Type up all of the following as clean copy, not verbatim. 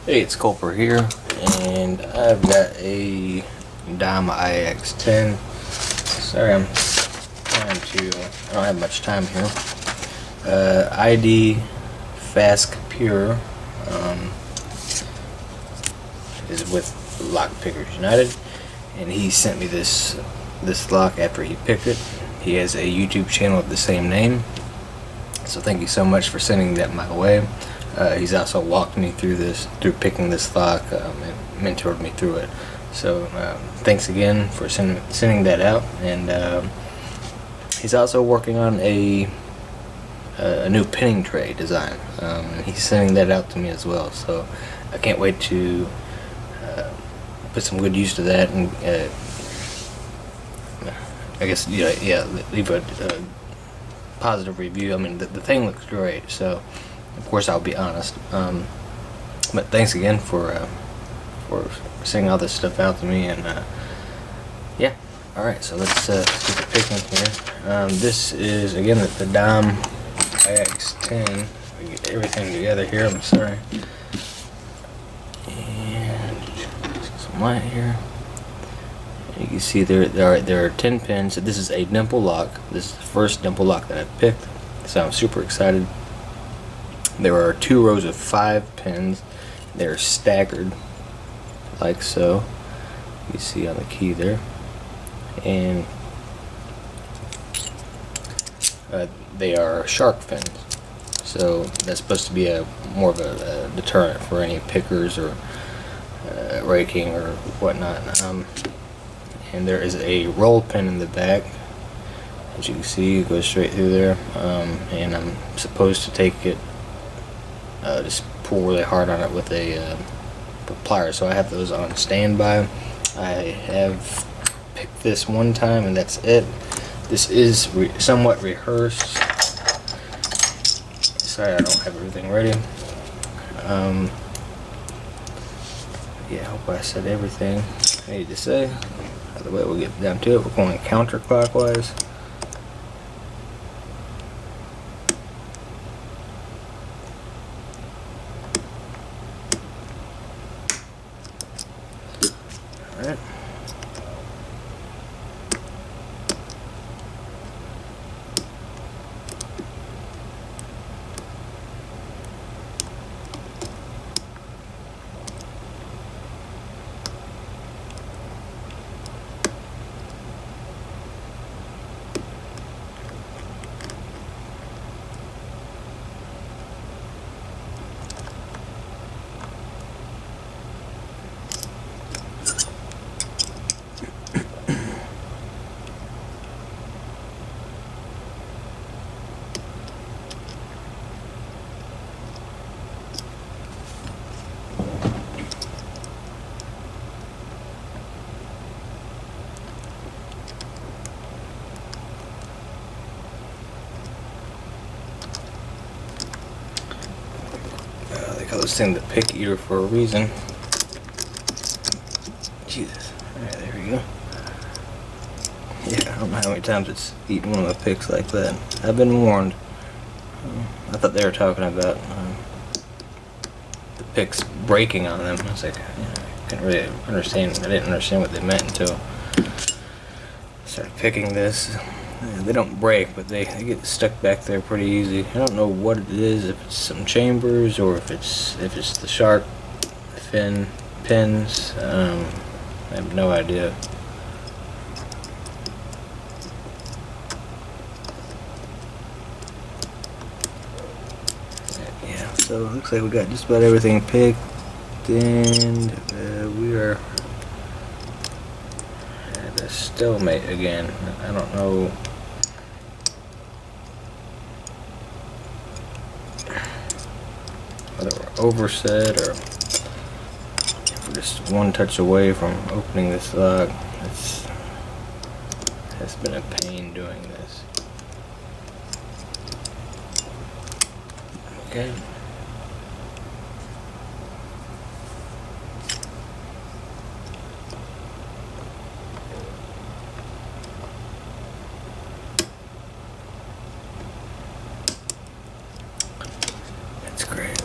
Hey, it's Culper here, and I've got a Dom IX10. Sorry, I'm trying to, I don't have much time here. Idfaskpure is with Lock Pickers United, and he sent me this lock after he picked it. He has a YouTube channel of the same name, so thank you so much for sending that my way. He's also walked me through picking this lock, and mentored me through it. So thanks again for sending that out. And he's also working on a new pinning tray design. And he's sending that out to me as well. So I can't wait to put some good use to that, and I guess leave a positive review. I mean, the thing looks great. So. Of course, I'll be honest. But thanks again for sending all this stuff out to me, and yeah. All right, so let's get the picking here. This is again the Dom IX10. We get everything together here. I'm sorry. And some light here. You can see there are 10 pins. This is a dimple lock. This is the first dimple lock that I've picked, so I'm super excited. There are 2 rows of 5 pins. They're staggered like so. You see on the key there. And they are shark fins. So that's supposed to be more of a deterrent for any pickers or raking or whatnot. And there is a roll pin in the back. As you can see, it goes straight through there. And I'm supposed to take it, just pull really hard on it with a pliers, so I have those on standby. I have picked this one time and that's it. This is somewhat rehearsed. Sorry, I don't have everything ready. Yeah, I hope I said everything I need to say. Either way, we'll get down to it. We're going counterclockwise. Alright. They call this thing the pick eater for a reason. Jesus. Alright, there we go. Yeah, I don't know how many times it's eaten one of my picks like that. I've been warned. I thought they were talking about the picks breaking on them. I was like, I couldn't really understand. I didn't understand what they meant until I started picking this. They don't break, but they get stuck back there pretty easy. I don't know what it is, if it's some chambers or if it's the shark fin pins. I have no idea. Yeah, so it looks like we got just about everything picked, and we are at a stalemate again. I don't know. Whether we're overset or if we're just one touch away from opening this lock. It's been a pain doing this. Okay. That's great.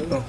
go.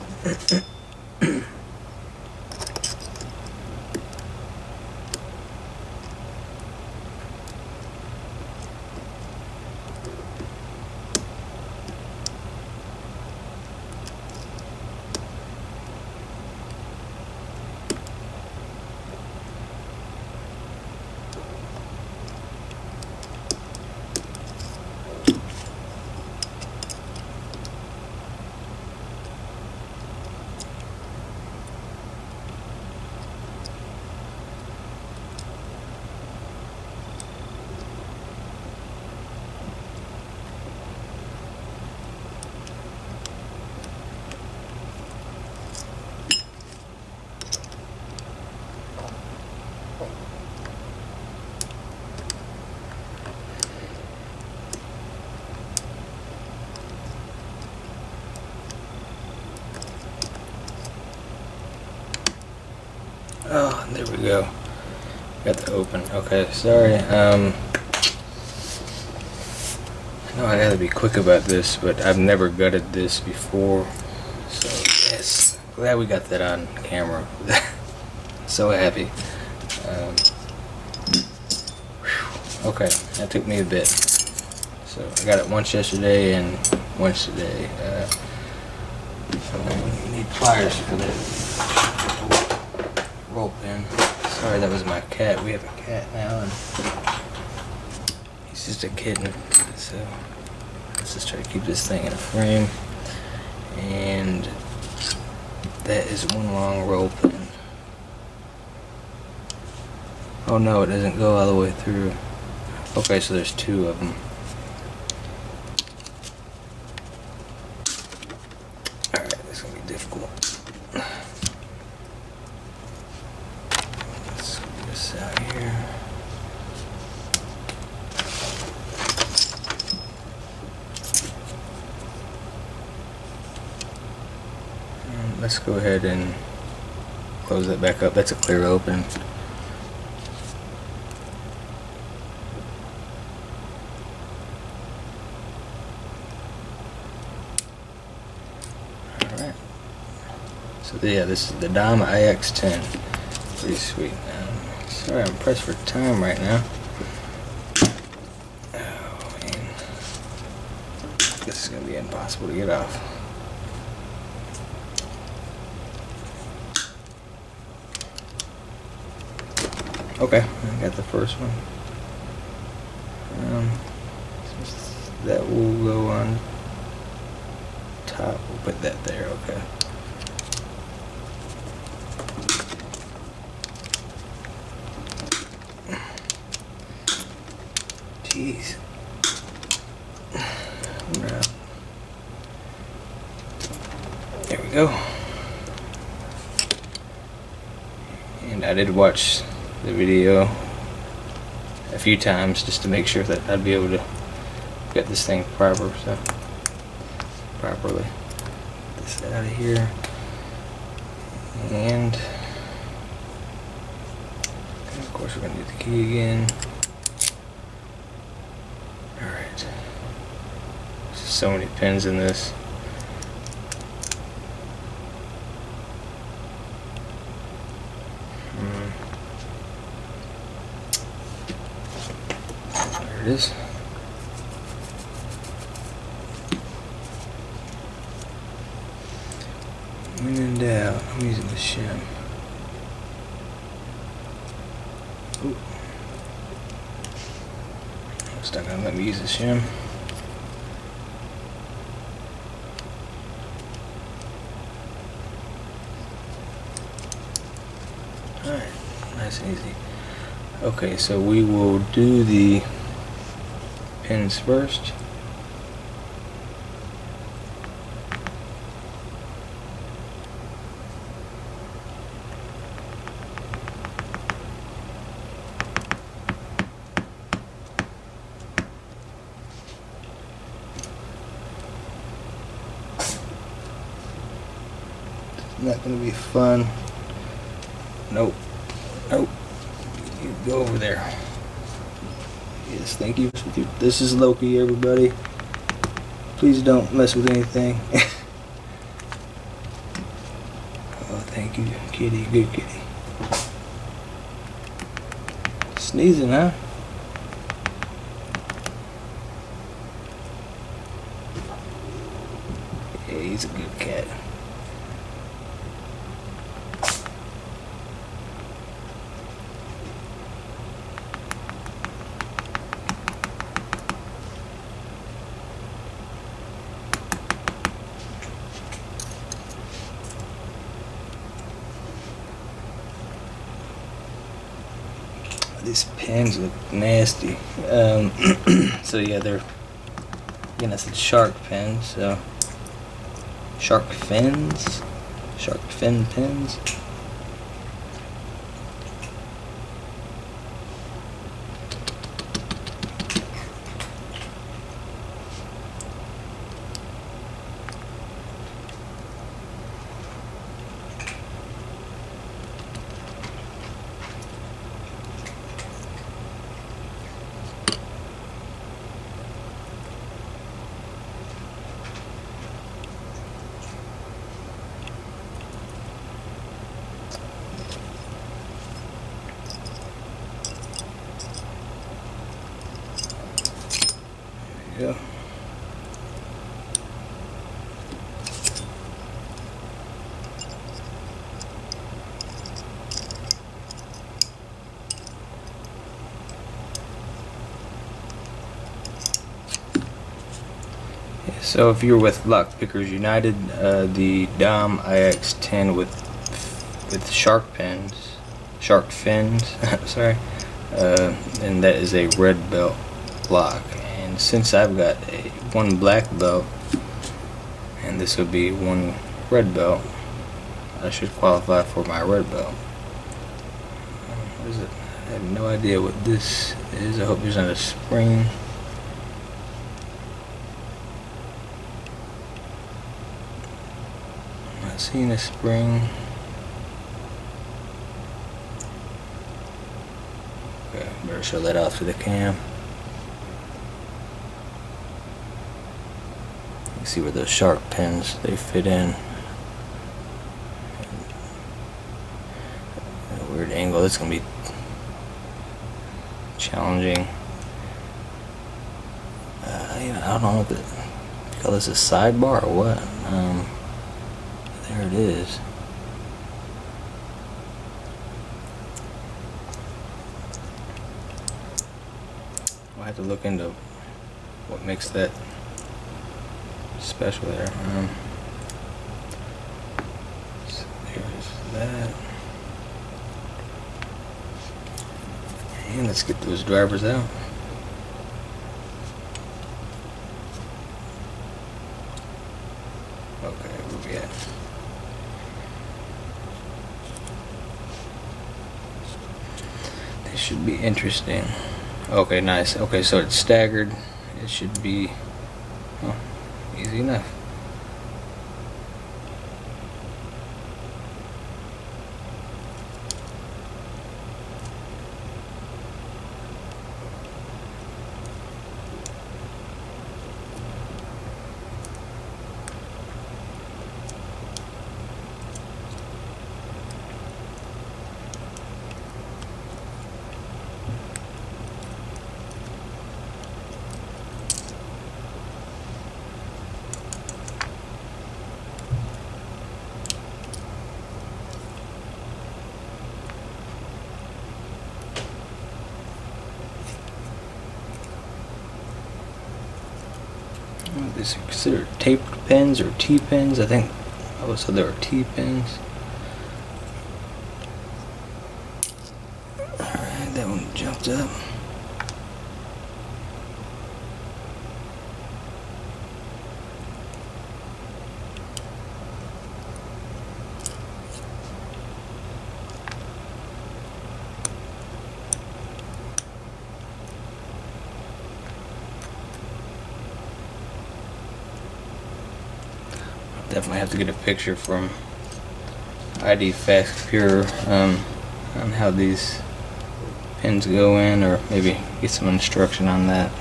Oh, there we go. Got the open. Okay, sorry. I know I gotta be quick about this, but I've never gutted this before. So, yes. Glad we got that on camera. So happy. Okay, that took me a bit. So, I got it once yesterday and once today. You need pliers for that roll pin. Sorry, that was my cat. We have a cat now, and he's just a kitten. So let's just try to keep this thing in a frame. And that is one long roll pin. Oh no, it doesn't go all the way through. Okay, so there's two of them. Alright, this is gonna be difficult. Out here. Let's go ahead and close that back up. That's a clear open. Alright. So yeah, this is the Dom IX10. Pretty sweet. Sorry, I'm pressed for time right now. Oh man, this is gonna be impossible to get off. Okay, I got the first one. That will go on top. We'll put that there. Okay. Jeez. There we go. And I did watch the video a few times just to make sure that I'd be able to get this thing properly. Get this out of here. And of course we're going to do the key again. Alright. There's so many pins in this. There it is. When in doubt, I'm using the shim. Ooh. It's not gonna let me use the shim. Alright, nice and easy. Okay, so we will do the pins first. Not gonna be fun. Nope. Nope. You go over there. Yes, thank you. This is Loki, everybody. Please don't mess with anything. Kitty, good kitty. Sneezing, huh? Yeah, he's a good cat. These pins look nasty. So yeah, they're, again, I said shark pins, so shark fin pins. Yeah. So if you're with Lockpickers United, the Dom IX10 with shark fins, sorry, and that is a red belt lock. And since I've got one black belt, and this would be one red belt, I should qualify for my red belt. What is it? I have no idea what this is. I hope there's not a spring. Not seeing a spring. Okay, better show that off to the cam. You can see where those shark pins, they fit in. At a weird angle. It's gonna be challenging. I don't know what the call this, a sidebar or what. There it is. I'll have to look into what makes that special there. So there's that. And let's get those drivers out. Okay, where we at? This should be interesting. Okay, nice. Okay, so it's staggered. It should be easy enough. These are considered taped pins or T-pins. I think I always said they were T-pins. Alright, that one jumped up. Definitely have to get a picture from Idfaskpure on how these pins go in, or maybe get some instruction on that.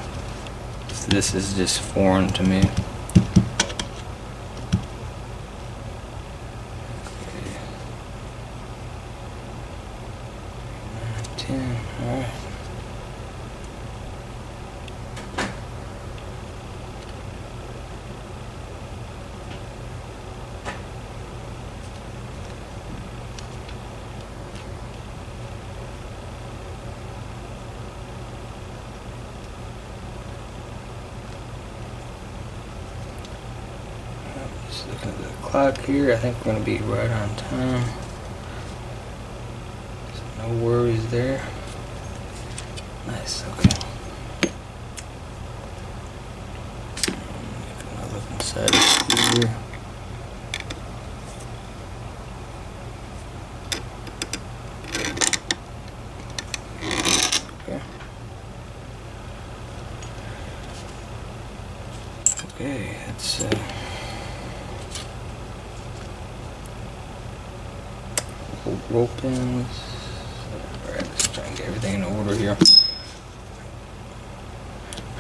This is just foreign to me. Okay. Alright. Just looking at the clock here, I think we're going to be right on time. So no worries there. Nice, okay. Gonna look inside here. Okay. Okay, that's roll pins. Alright, let's try and get everything in order here.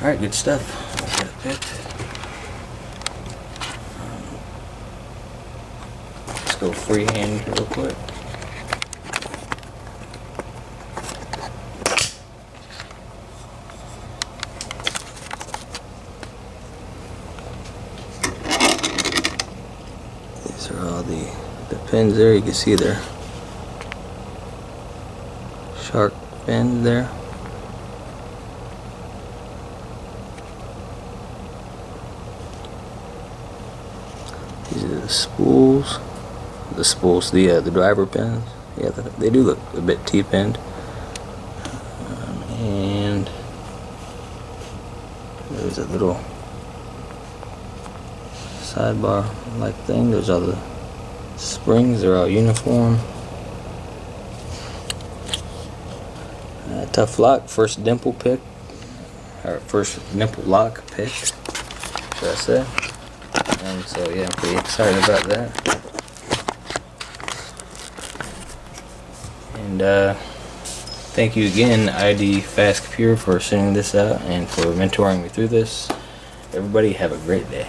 Alright, good stuff. I'll get it picked. Let's go freehand real quick. These are all the pins there. You can see there. Shark fin there. These are the spools. The driver pins. Yeah, they do look a bit T-pinned. And there's a little sidebar like thing. There's all the springs. They're all uniform. Tough lock, first dimple pick, or first dimple lock pick, should I say? So yeah, I'm pretty excited about that. And thank you again, Idfaskpure, for sending this out and for mentoring me through this. Everybody have a great day.